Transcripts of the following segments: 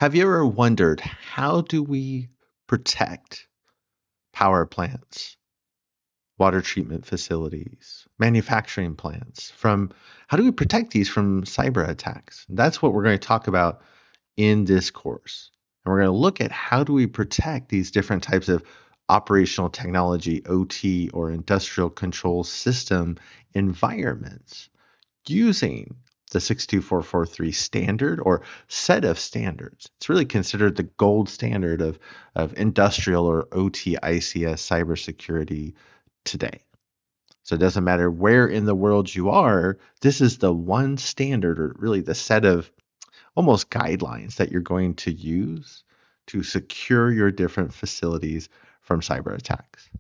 Have you ever wondered how do we protect power plants, water treatment facilities, manufacturing plants from how do we protect these from cyber attacks? That's what we're going to talk about in this course. And we're going to look at how do we protect these different types of operational technology, OT, or industrial control system environments using the 62443 standard or set of standards. It's really considered the gold standard of industrial or OT ICS cybersecurity today. So it doesn't matter where in the world you are, this is the one standard or really the set of almost guidelines that you're going to use to secure your different facilities from cyber attacks.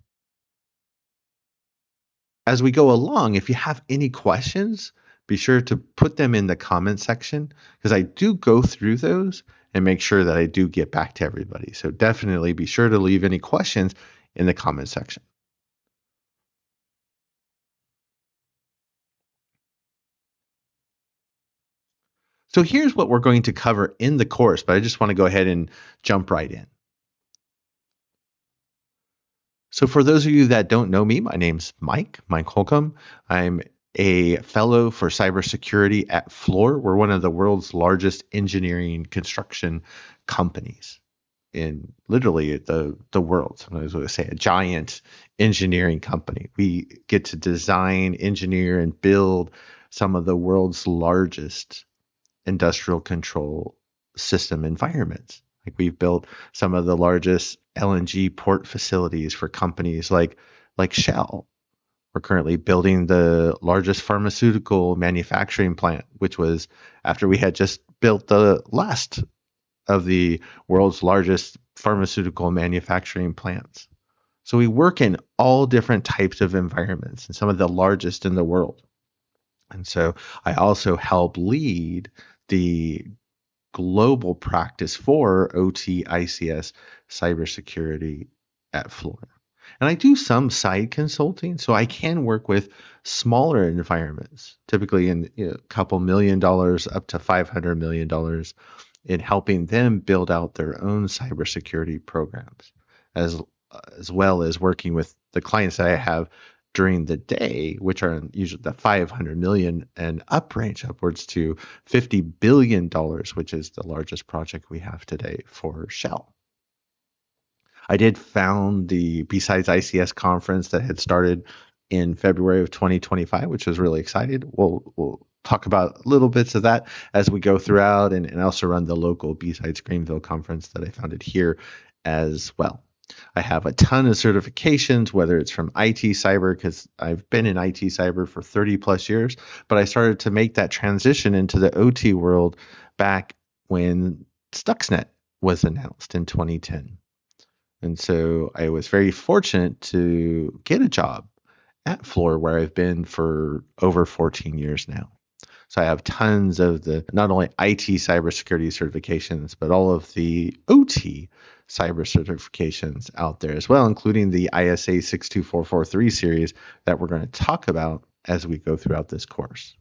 As we go along, if you have any questions, be sure to put them in the comment section because I do go through those and make sure that I do get back to everybody. So definitely be sure to leave any questions in the comment section. So here's what we're going to cover in the course, but I just want to go ahead and jump right in. So for those of you that don't know me, my name's Mike Holcomb. I'm a fellow for cybersecurity at Fluor. We're one of the world's largest engineering construction companies in literally the world. Sometimes I would say a giant engineering company. We get to design, engineer, and build some of the world's largest industrial control system environments. Like we've built some of the largest LNG port facilities for companies like Shell. We're currently building the largest pharmaceutical manufacturing plant, which was after we had just built the last of the world's largest pharmaceutical manufacturing plants. So we work in all different types of environments and some of the largest in the world. And so I also help lead the global practice for OT ICS cybersecurity at Fluor. And I do some side consulting, so I can work with smaller environments, typically in a couple $1,000,000 up to $500 million in helping them build out their own cybersecurity programs, as well as working with the clients that I have during the day, which are usually the 500 million and up range upwards to $50 billion, which is the largest project we have today for Shell. I did found the Besides ICS conference that had started in February of 2025, which was really excited. We'll talk about little bits of that as we go throughout, and also run the local Besides Greenville conference that I founded here as well. I have a ton of certifications, whether it's from IT cyber, because I've been in IT cyber for 30 plus years, but I started to make that transition into the OT world back when Stuxnet was announced in 2010. And so I was very fortunate to get a job at Fluor, where I've been for over 14 years now. So I have tons of the not only IT cybersecurity certifications, but all of the OT cyber certifications out there as well, including the ISA 62443 series that we're going to talk about as we go throughout this course.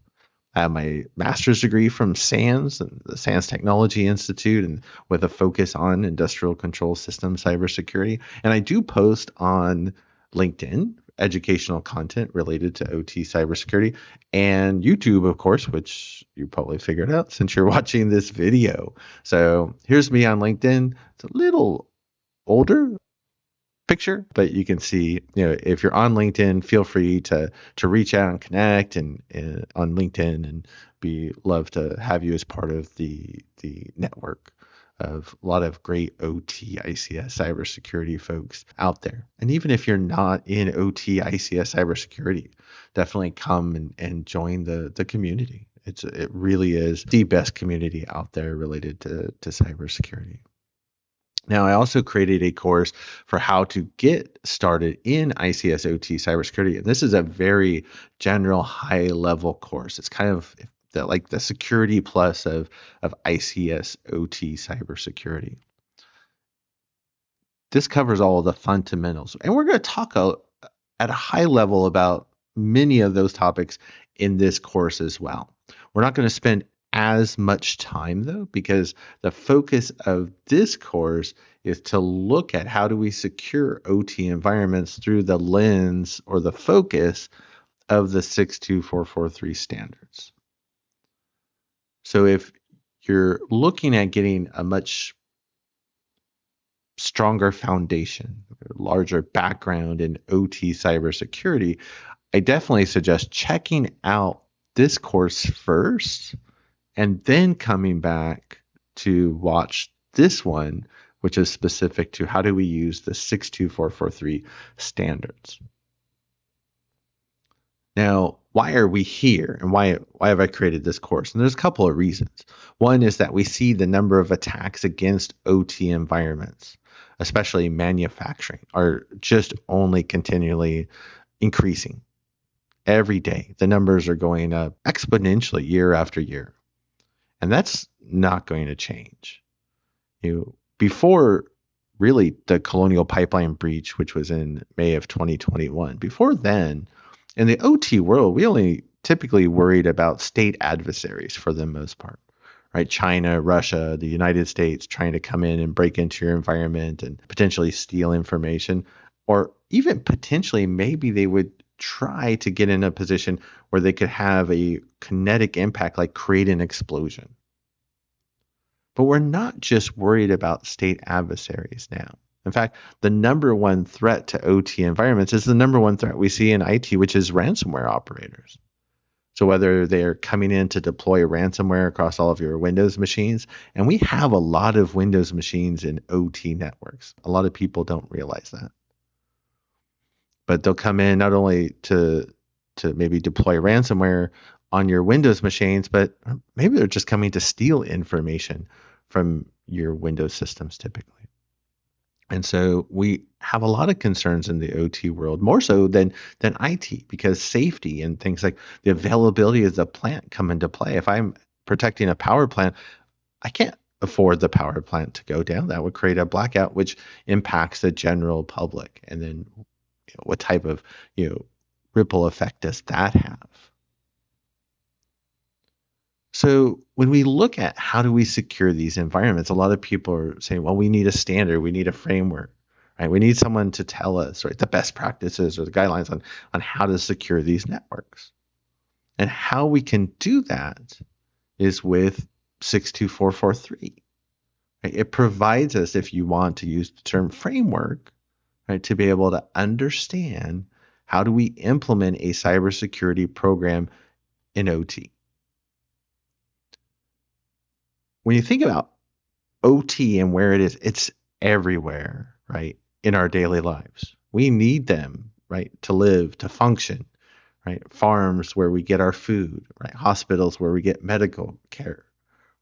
I have my master's degree from SANS, and the SANS Technology Institute, and with a focus on industrial control system cybersecurity. And I do post on LinkedIn educational content related to OT cybersecurity, and YouTube, of course, which you probably figured out since you're watching this video. So here's me on LinkedIn. It's a little older picture, but you can see, if you're on LinkedIn, feel free to reach out and connect and on LinkedIn, and love to have you as part of the network of a lot of great OT ICS cybersecurity folks out there. And even if you're not in OT ICS cybersecurity, definitely come and join the community. It really is the best community out there related to cybersecurity. Now, I also created a course for how to get started in ICS OT cybersecurity. And this is a very general, high-level course. It's kind of like the security plus of ICS OT cybersecurity. This covers all of the fundamentals. And we're going to talk at a high level about many of those topics in this course as well. We're not going to spend as much time though, because the focus of this course is to look at how do we secure OT environments through the lens or the focus of the 62443 standards. So if you're looking at getting a much stronger foundation, larger background in OT cybersecurity, I definitely suggest checking out this course first and then coming back to watch this one, which is specific to how do we use the 62443 standards. Now, why are we here and why have I created this course? And there's a couple of reasons. One is that we see the number of attacks against OT environments, especially manufacturing, are just only continually increasing. Every day, the numbers are going up exponentially year after year. And that's not going to change. Before really the Colonial Pipeline breach, which was in May of 2021, before then, in the OT world, we only typically worried about state adversaries for the most part, right? China, Russia, the United States trying to come in and break into your environment and potentially steal information, or even potentially maybe they would try to get in a position where they could have a kinetic impact, like create an explosion. But we're not just worried about state adversaries now. In fact, the number one threat to OT environments is the number one threat we see in IT, which is ransomware operators. So whether they're coming in to deploy ransomware across all of your Windows machines, and we have a lot of Windows machines in OT networks. A lot of people don't realize that. But they'll come in not only to maybe deploy ransomware on your Windows machines, but maybe they're just coming to steal information from your Windows systems typically. And so we have a lot of concerns in the OT world, more so than IT, because safety and things like the availability of the plant come into play. If I'm protecting a power plant, I can't afford the power plant to go down. That would create a blackout, which impacts the general public. And then what type of ripple effect does that have? So when we look at how do we secure these environments, a lot of people are saying, well, we need a standard, we need a framework, right? We need someone to tell us, right, the best practices or the guidelines on how to secure these networks. And how we can do that is with 62443. Right? It provides us, if you want to use the term framework, right, to be able to understand how do we implement a cybersecurity program in OT. When you think about OT and where it is, it's everywhere, right, in our daily lives. We need them, right, to live, to function, right? Farms where we get our food, right? Hospitals where we get medical care,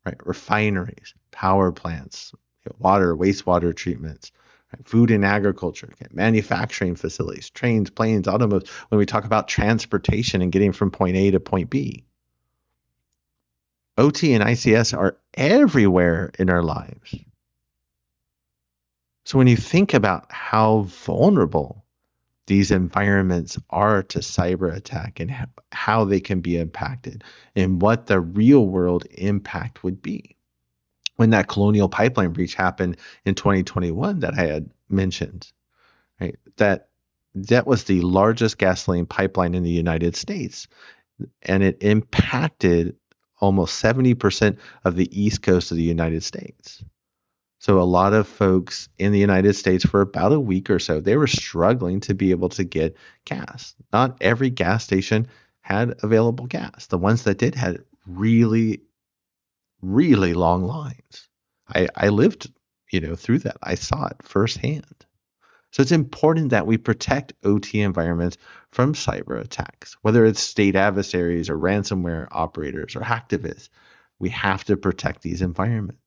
right? Refineries, power plants, water, wastewater treatments, right? Food and agriculture, manufacturing facilities, trains, planes, automobiles. When we talk about transportation and getting from point A to point B, OT and ICS are everywhere in our lives. So when you think about how vulnerable these environments are to cyber attack and how they can be impacted and what the real world impact would be. When that Colonial Pipeline breach happened in 2021 that I had mentioned, right? That was the largest gasoline pipeline in the United States, and it impacted almost 70% of the East Coast of the United States. So a lot of folks in the United States for about a week or so, they were struggling to be able to get gas. Not every gas station had available gas. The ones that did had really, really long lines. I lived, through that. I saw it firsthand. So it's important that we protect OT environments from cyber attacks, whether it's state adversaries or ransomware operators or hacktivists. We have to protect these environments.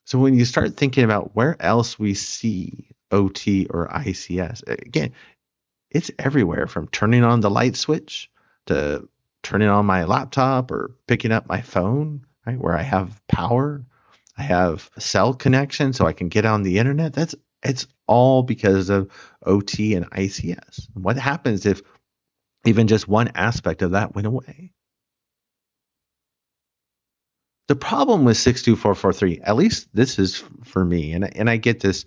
So when you start thinking about where else we see OT or ICS, again, it's everywhere from turning on the light switch to turning on my laptop or picking up my phone, right, where I have power. I have a cell connection so I can get on the internet. It's all because of OT and ICS. What happens if even just one aspect of that went away? The problem with 62443, at least this is for me, and I get this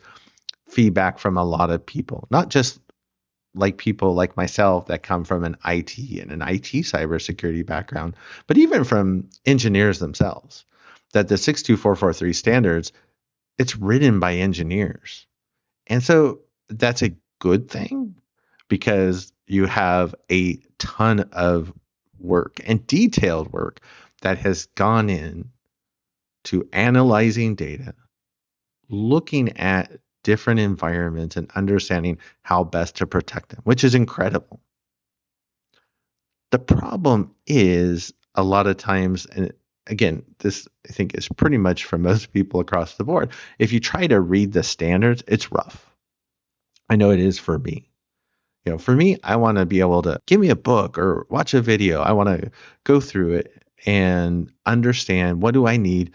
feedback from a lot of people, not just like people like myself that come from an IT and an IT cybersecurity background, but even from engineers themselves, that the 62443 standards, it's written by engineers. And so that's a good thing because you have a ton of work and detailed work that has gone in to analyzing data, looking at different environments and understanding how best to protect them, which is incredible. The problem is a lot of times, and again, this I think is pretty much for most people across the board. If you try to read the standards, it's rough. I know it is for me. For me, I want to be able to give me a book or watch a video. I want to go through it and understand what do I need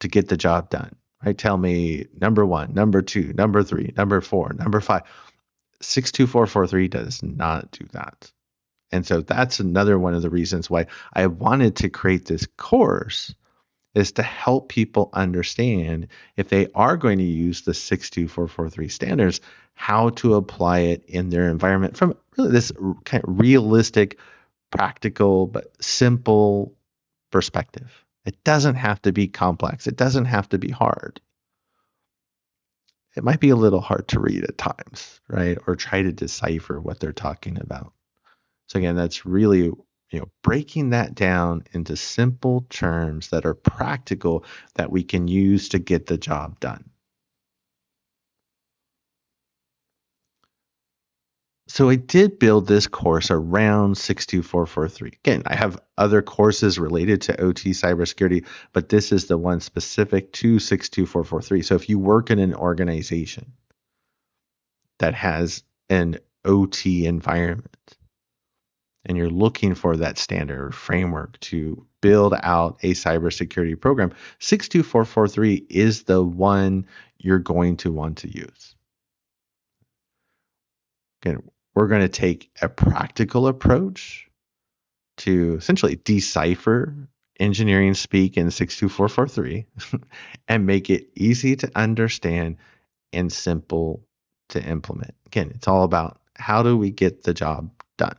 to get the job done. Right? Tell me number one, number two, number three, number four, number five. 62443 does not do that. And so that's another one of the reasons why I wanted to create this course is to help people understand if they are going to use the 62443 standards, how to apply it in their environment from really this kind of realistic, practical, but simple perspective. It doesn't have to be complex. It doesn't have to be hard. It might be a little hard to read at times, right? Or try to decipher what they're talking about. So again, that's really, breaking that down into simple terms that are practical that we can use to get the job done. So I did build this course around 62443. Again, I have other courses related to OT cybersecurity, but this is the one specific to 62443. So if you work in an organization that has an OT environment, and you're looking for that standard or framework to build out a cybersecurity program, 62443 is the one you're going to want to use. Again, we're going to take a practical approach to essentially decipher engineering speak in 62443 and make it easy to understand and simple to implement. Again, it's all about how do we get the job done.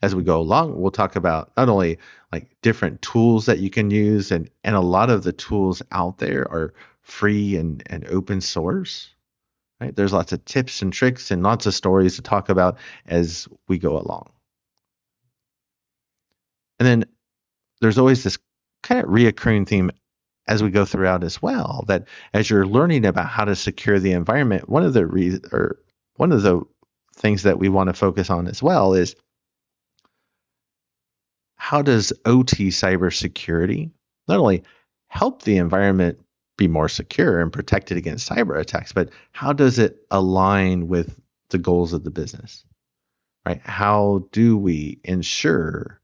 As we go along, we'll talk about not only like different tools that you can use, and a lot of the tools out there are free and open source, right? There's lots of tips and tricks and lots of stories to talk about as we go along. And then there's always this kind of reoccurring theme as we go throughout as well, that as you're learning about how to secure the environment, one of the things that we want to focus on as well is how does OT cybersecurity not only help the environment be more secure and protected against cyber attacks, but how does it align with the goals of the business, right? How do we ensure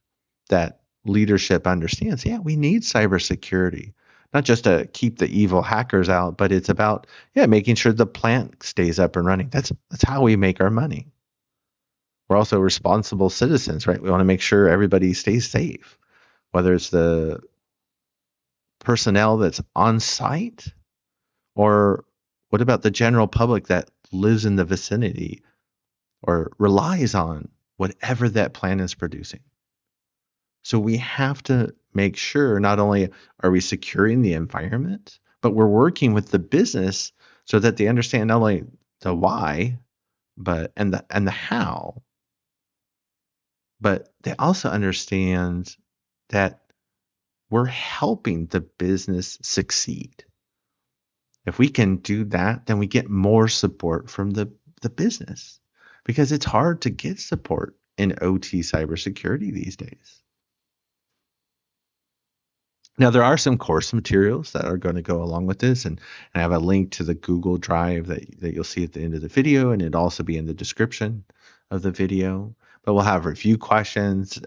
that leadership understands, yeah, we need cybersecurity, not just to keep the evil hackers out, but it's about, making sure the plant stays up and running. That's how we make our money. We're also responsible citizens, right? We want to make sure everybody stays safe, whether it's the personnel that's on site or what about the general public that lives in the vicinity or relies on whatever that plant is producing. So we have to make sure not only are we securing the environment, but we're working with the business so that they understand not only the why, but and the how, but they also understand that we're helping the business succeed. If we can do that, then we get more support from the business, because it's hard to get support in OT cybersecurity these days. Now, there are some course materials that are going to go along with this, and I have a link to the Google Drive that you'll see at the end of the video, and it'll also be in the description of the video. But we'll have review questions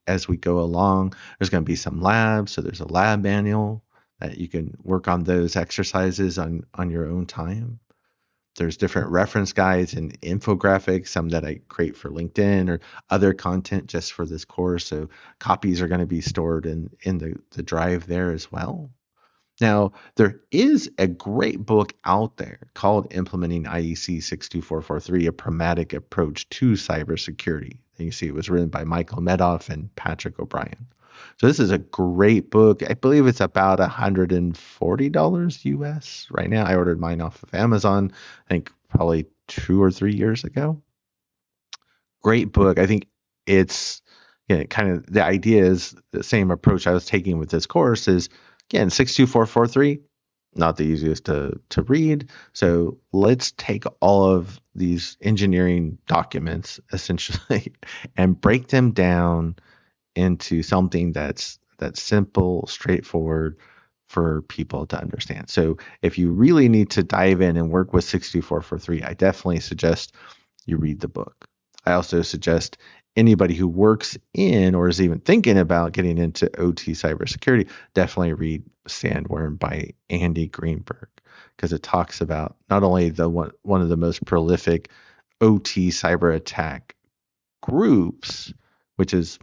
as we go along. There's going to be some labs, so there's a lab manual that you can work on those exercises on your own time. There's different reference guides and infographics, some that I create for LinkedIn or other content just for this course. So copies are going to be stored in the drive there as well. Now, there is a great book out there called Implementing IEC 62443, A Pragmatic Approach to Cybersecurity. And you see it was written by Michael Medoff and Patrick O'Brien. So this is a great book. I believe it's about $140 US right now. I ordered mine off of Amazon, I think probably 2 or 3 years ago. Great book. I think it's kind of the idea is the same approach I was taking with this course is, again, 62443, not the easiest to read. So let's take all of these engineering documents essentially and break them down into something that's simple, straightforward for people to understand. So if you really need to dive in and work with 62443, I definitely suggest you read the book. I also suggest anybody who works in or is even thinking about getting into OT cybersecurity, definitely read Sandworm by Andy Greenberg, because it talks about not only the one of the most prolific OT cyber attack groups, which is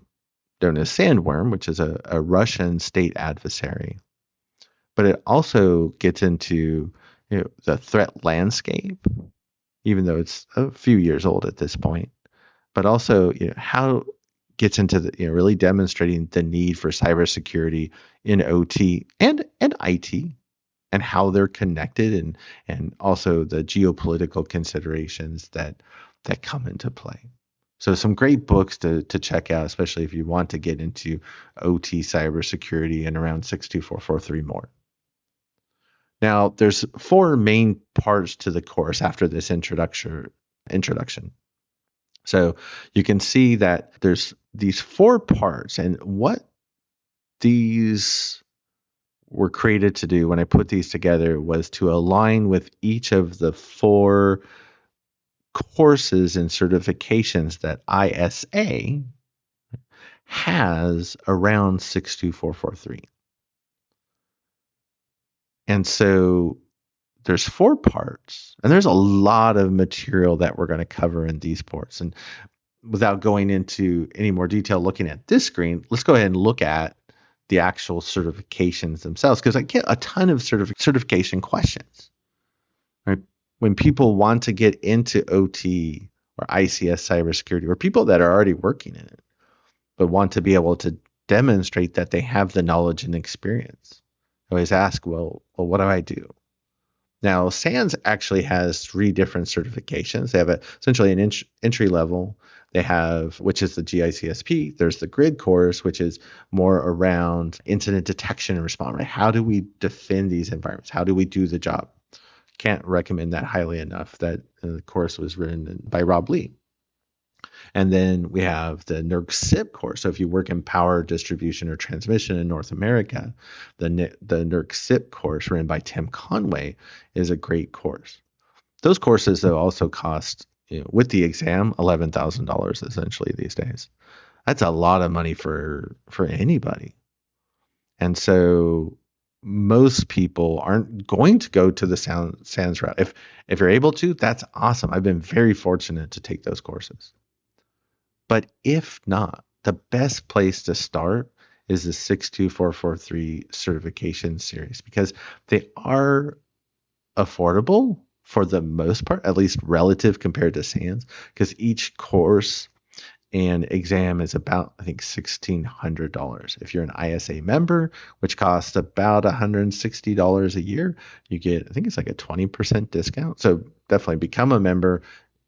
known as Sandworm, which is a Russian state adversary, but it also gets into the threat landscape, even though it's a few years old at this point, but also how gets into the really demonstrating the need for cybersecurity in OT and IT, and how they're connected, and also the geopolitical considerations that come into play. So some great books to check out, especially if you want to get into OT cybersecurity and around 62443 more. Now, there's 4 main parts to the course after this introduction. So you can see that there's these 4 parts, and what these were created to do when I put these together was to align with each of the 4 courses and certifications that ISA has around 62443. And so there's 4 parts, and there's a lot of material that we're going to cover in these parts. And without going into any more detail looking at this screen, let's go ahead and look at the actual certifications themselves, because I get a ton of certification questions. Right? When people want to get into OT or ICS cybersecurity, or people that are already working in it, but want to be able to demonstrate that they have the knowledge and experience, I always ask, well, what do I do? Now, SANS actually has 3 different certifications. They have essentially an entry level. They have, which is the GICSP. There's the grid course, which is more around incident detection and response. Right? How do we defend these environments? How do we do the job? Can't recommend that highly enough. That the course was written by Rob Lee. And then we have the NERC-CIP course. So if you work in power distribution or transmission in North America, the NERC-CIP course written by Tim Conway is a great course. Those courses, though, also cost, with the exam, $11,000 essentially these days. That's a lot of money for anybody. And so most people aren't going to go to the SANS route. If you're able to, that's awesome. I've been very fortunate to take those courses. But if not, the best place to start is the 62443 certification series, because they are affordable for the most part, at least relative compared to SANS, because each course and exam is about, I think, $1,600. If you're an ISA member, which costs about $160 a year, you get, I think it's like a 20% discount. So definitely become a member.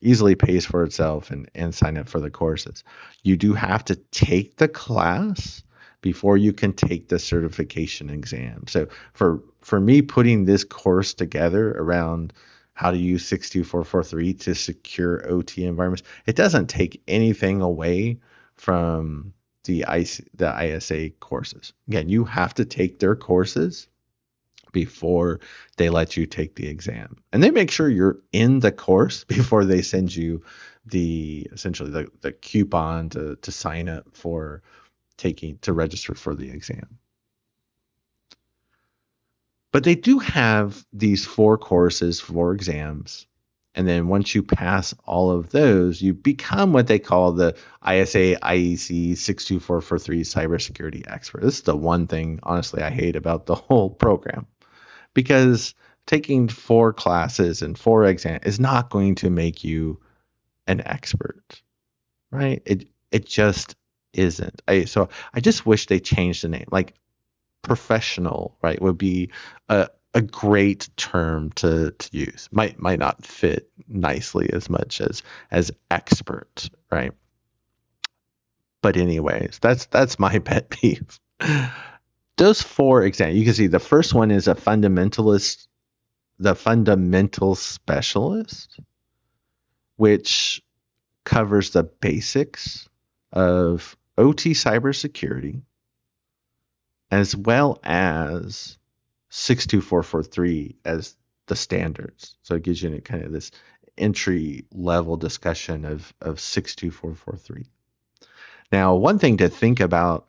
Easily pays for itself, and sign up for the courses. You do have to take the class before you can take the certification exam. So for me, putting this course together around how to use 62443 to secure OT environments, it doesn't take anything away from the ISA courses. Again, you have to take their courses before they let you take the exam, and they make sure you're in the course before they send you essentially the coupon to sign up for to register for the exam. But they do have these 4 courses, 4 exams And then once you pass all of those, you become what they call the ISA IEC 62443 cybersecurity expert. This is the one thing, honestly, I hate about the whole program, because taking 4 classes and 4 exams is not going to make you an expert, right? It just isn't. So I just wish they changed the name. Like professional, right, would be a great term to use. Might not fit nicely as much as expert, right? But anyways, that's my pet peeve. Those 4 examples, you can see the first one is the fundamental specialist, which covers the basics of OT cybersecurity, as well as 62443 as the standards. So it gives you kind of this entry level discussion of 62443. Now, one thing to think about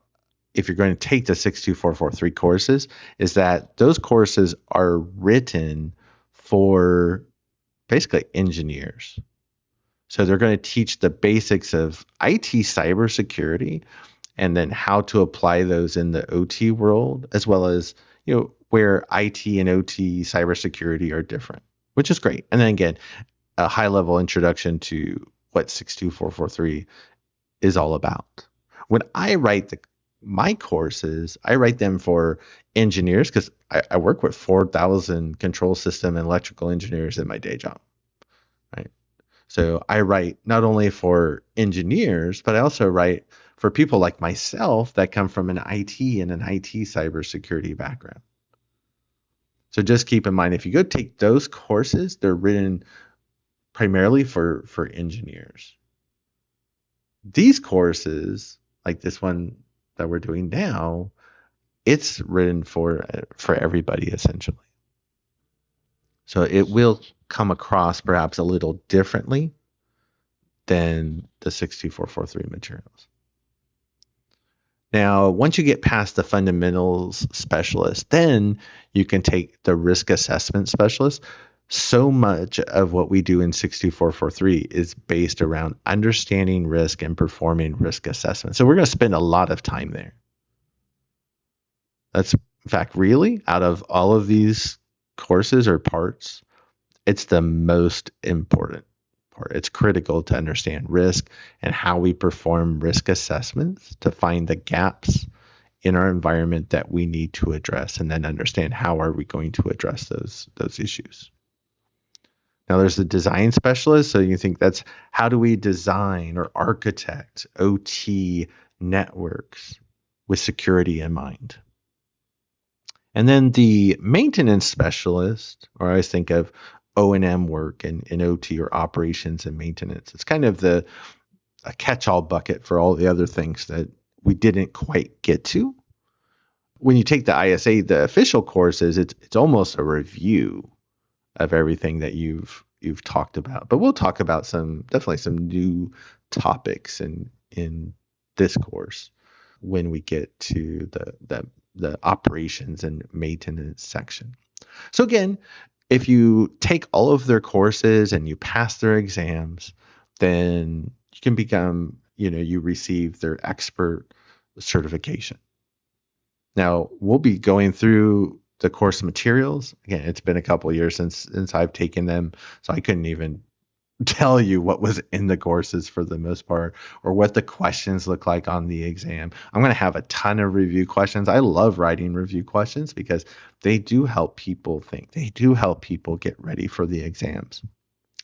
if you're going to take the 62443 courses is that those courses are written for basically engineers. So they're going to teach the basics of IT cybersecurity and then how to apply those in the OT world, as well as, where IT and OT cybersecurity are different, which is great. And then again, a high level introduction to what 62443 is all about. When I write my courses, I write them for engineers because I work with 4,000 control system and electrical engineers in my day job, right? So I write not only for engineers, but I also write for people like myself that come from an IT and an IT cybersecurity background. So just keep in mind, if you go take those courses, they're written primarily for engineers. These courses, like this one that we're doing now, it's written for everybody essentially. So it will come across perhaps a little differently than the 62443 materials. Now, once you get past the fundamentals specialist, then you can take the risk assessment specialist. So much of what we do in 62443 is based around understanding risk and performing risk assessment. So we're going to spend a lot of time there. That's, in fact, really, out of all of these courses or parts, it's the most important part. It's critical to understand risk and how we perform risk assessments to find the gaps in our environment that we need to address, and then understand how are we going to address those issues. Now there's the design specialist. So you think that's how do we design or architect OT networks with security in mind. And then the maintenance specialist, or I always think of O&M work in OT, or operations and maintenance. It's kind of a catch-all bucket for all the other things that we didn't quite get to. When you take the ISA, the official courses, it's almost a review of everything that you've talked about. But we'll talk about definitely some new topics in this course when we get to the operations and maintenance section. So again, if you take all of their courses and you pass their exams, then you can become, you receive their expert certification. Now, we'll be going through the course materials. Again, it's been a couple of years since I've taken them, so I couldn't even tell you what was in the courses for the most part, or what the questions look like on the exam. I'm going to have a ton of review questions. I love writing review questions because they do help people think. They do help people get ready for the exams.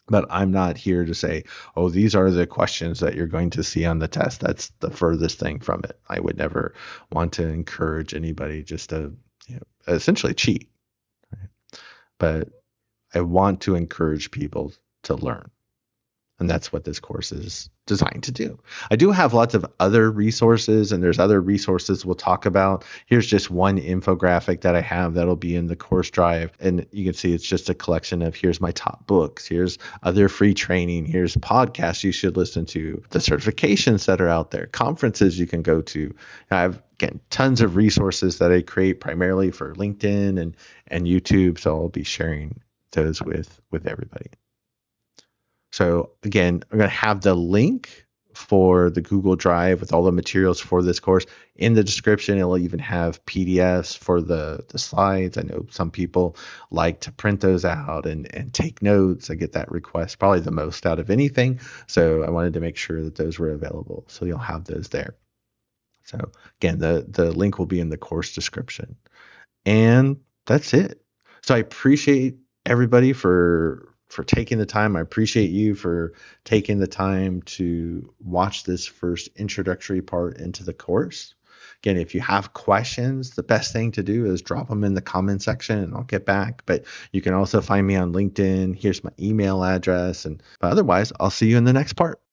But I'm not here to say, oh, these are the questions that you're going to see on the test. That's the furthest thing from it. I would never want to encourage anybody just to essentially cheat. Right? But I want to encourage people to learn. And that's what this course is designed to do. I do have lots of other resources, and there's other resources we'll talk about. Here's just one infographic that I have that'll be in the course drive. And you can see it's just a collection of here's my top books, here's other free training, here's podcasts you should listen to, the certifications that are out there, conferences you can go to. I have, again, tons of resources that I create primarily for LinkedIn and YouTube. So I'll be sharing those with everybody. So again, I'm going to have the link for the Google Drive with all the materials for this course in the description. It'll even have PDFs for the slides. I know some people like to print those out and take notes. I get that request probably the most out of anything. So I wanted to make sure that those were available. So you'll have those there. So again, the link will be in the course description. And that's it. So I appreciate everybody for taking the time. I appreciate you for taking the time to watch this first introductory part into the course. Again, if you have questions, the best thing to do is drop them in the comment section and I'll get back. But you can also find me on LinkedIn. Here's my email address. But otherwise, I'll see you in the next part.